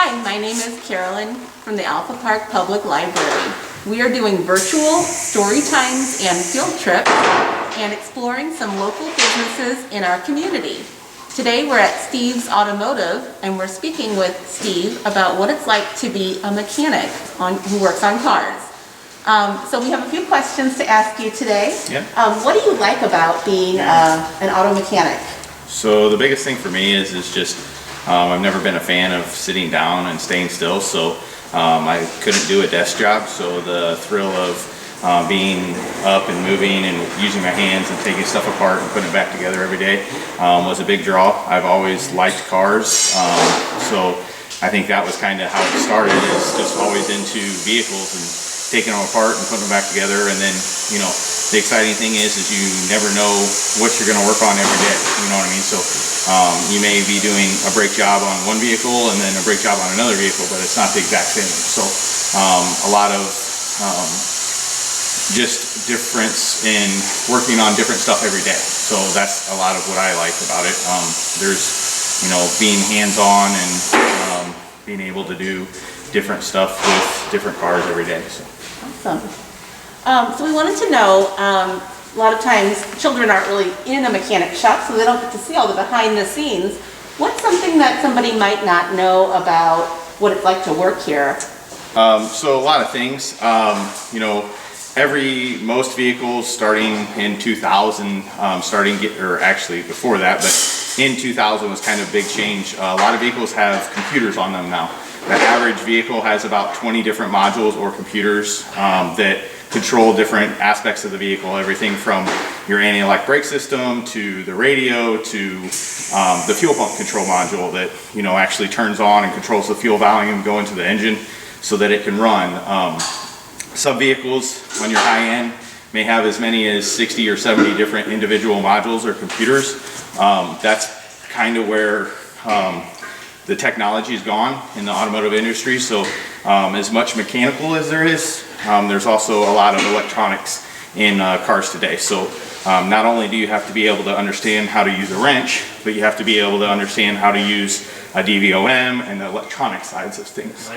Hi, my name is Carolyn from the Alpha Park Public Library. We are doing virtual story times and field trips and exploring some local businesses in our community. Today we're at Steve's Automotive and we're speaking with Steve about what it's like to be a mechanic who works on cars. So we have a few questions to ask you today. Yeah. What do you like about being an auto mechanic? So the biggest thing for me is just I've never been a fan of sitting down and staying still, so I couldn't do a desk job. So the thrill of being up and moving and using my hands and taking stuff apart and putting it back together every day was a big draw. I've always liked cars, so I think that was kind of how it started, is just always into vehicles and taking them apart and putting them back together. And then, you know, the exciting thing is you never know what you're going to work on every day. You know what I mean? So you may be doing a brake job on one vehicle and then a brake job on another vehicle, but it's not the exact same. So a lot of just difference in working on different stuff every day. So that's a lot of what I like about it. There's, you know, being hands-on and being able to do different stuff with different cars every day. So. Awesome. So we wanted to know, a lot of times children aren't really in a mechanic shop, so they don't get to see all the behind the scenes. What's something that somebody might not know about what it's like to work here? So a lot of things. You know, most vehicles starting in 2000, or actually before that, but in 2000 was kind of a big change. A lot of vehicles have computers on them now. The average vehicle has about 20 different modules or computers that control different aspects of the vehicle. Everything from your anti-lock brake system to the radio to the fuel pump control module that, you know, actually turns on and controls the fuel volume going to the engine so that it can run. Some vehicles on your high end may have as many as 60 or 70 different individual modules or computers. That's kind of where the technology is gone in the automotive industry. So as much mechanical as there is, there's also a lot of electronics in cars today. So not only do you have to be able to understand how to use a wrench, but you have to be able to understand how to use a DVOM and the electronic sides of things.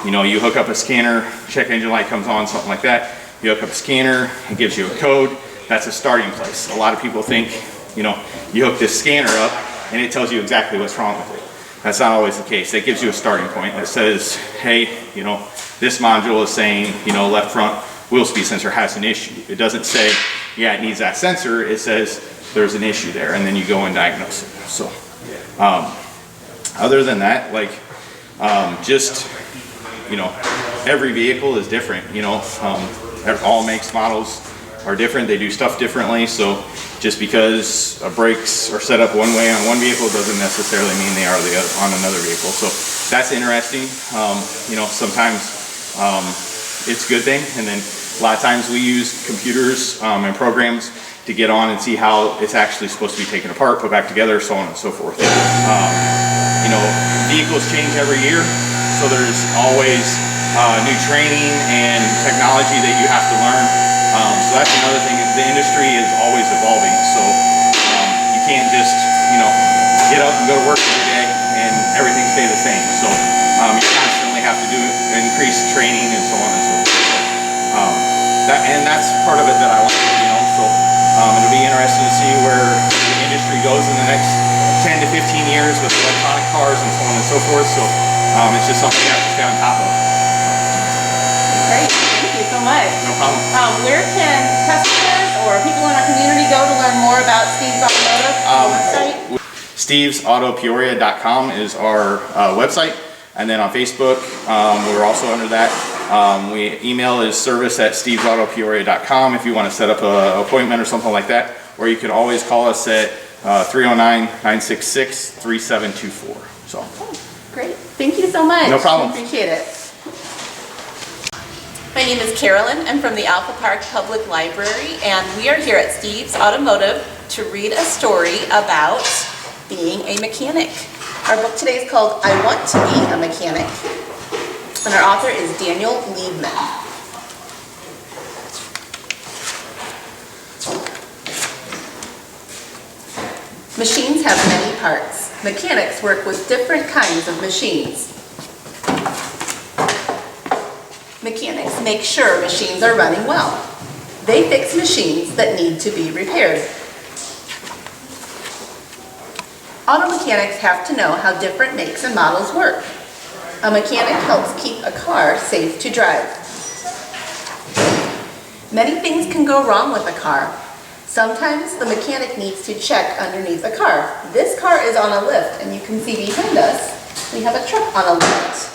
You know, you hook up a scanner, check engine light comes on, something like that. You hook up a scanner, it gives you a code. That's a starting place. A lot of people think, you know, you hook this scanner up and it tells you exactly what's wrong with it. That's not always the case. It gives you a starting point that says, hey, you know, this module is saying, you know, left front wheel speed sensor has an issue. It doesn't say, yeah, it needs that sensor. It says there's an issue there, and then you go and diagnose it. So other than that, like just, you know, every vehicle is different. You know, all makes, models are different. They do stuff differently. So just because brakes are set up one way on one vehicle doesn't necessarily mean they are on another vehicle. So that's interesting. You know, sometimes it's a good thing, and then a lot of times we use computers and programs to get on and see how it's actually supposed to be taken apart, put back together, so on and so forth. You know, vehicles change every year, so there's always new training and technology that you have to learn. So that's another thing. The industry is always evolving, so you can't just, you know, get up and go to work every day and everything stay the same. So you constantly have to do increased training and so on and so forth. That's part of it that I like, you know. So it'll be interesting to see where the industry goes in the next 10 to 15 years with electronic cars and so on and so forth. So it's just something you have to stay on top of. Great, thank you so much. No problem. Where can customers or people in our community go to learn more about Steve's Automotive website? StevesAutoPeoria.com is our website, and then on Facebook we're also under that. Email is service@stevesautopeoria.com if you want to set up an appointment or something like that, or you could always call us at 309-966-3724. So. Okay, great, thank you so much. No problem. I appreciate it. My name is Carolyn. I'm from the Alpha Park Public Library, and we are here at Steve's Automotive to read a story about being a mechanic. Our book today is called I Want to Be a Mechanic, and our author is Daniel Liebman. Machines have many parts. Mechanics work with different kinds of machines. Mechanics make sure machines are running well. They fix machines that need to be repaired. Auto mechanics have to know how different makes and models work. A mechanic helps keep a car safe to drive. Many things can go wrong with a car. Sometimes the mechanic needs to check underneath a car. This car is on a lift, and you can see behind us, we have a truck on a lift.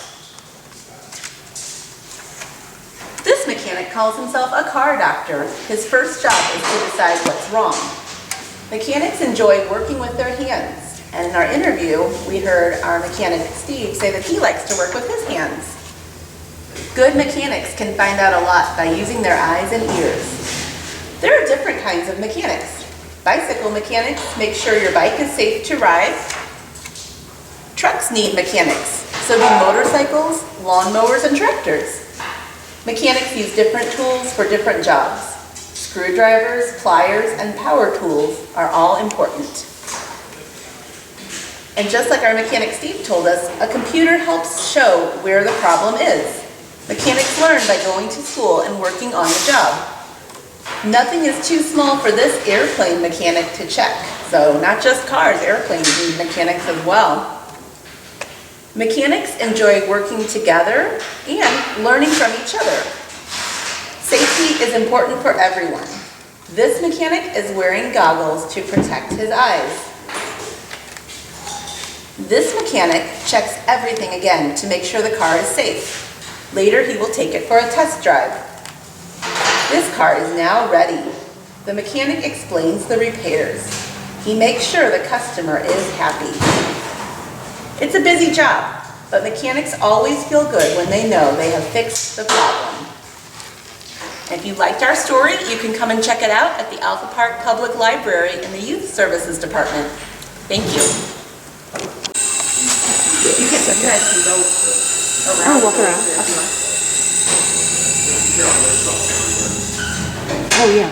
This mechanic calls himself a car doctor. His first job is to decide what's wrong. Mechanics enjoy working with their hands. And in our interview, we heard our mechanic Steve say that he likes to work with his hands. Good mechanics can find out a lot by using their eyes and ears. There are different kinds of mechanics. Bicycle mechanics make sure your bike is safe to ride. Trucks need mechanics, so do motorcycles, lawnmowers, and tractors. Mechanics use different tools for different jobs. Screwdrivers, pliers, and power tools are all important. And just like our mechanic Steve told us, a computer helps show where the problem is. Mechanics learn by going to school and working on the job. Nothing is too small for this airplane mechanic to check. So not just cars, airplanes need mechanics as well. Mechanics enjoy working together and learning from each other. Safety is important for everyone. This mechanic is wearing goggles to protect his eyes. This mechanic checks everything again to make sure the car is safe. Later, he will take it for a test drive. This car is now ready. The mechanic explains the repairs. He makes sure the customer is happy. It's a busy job, but mechanics always feel good when they know they have fixed the problem. If you liked our story, you can come and check it out at the Alpha Park Public Library in the Youth Services Department. Thank you. You guys can go around. Oh, walk around. Okay. Oh, yeah.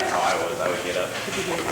How I would get up.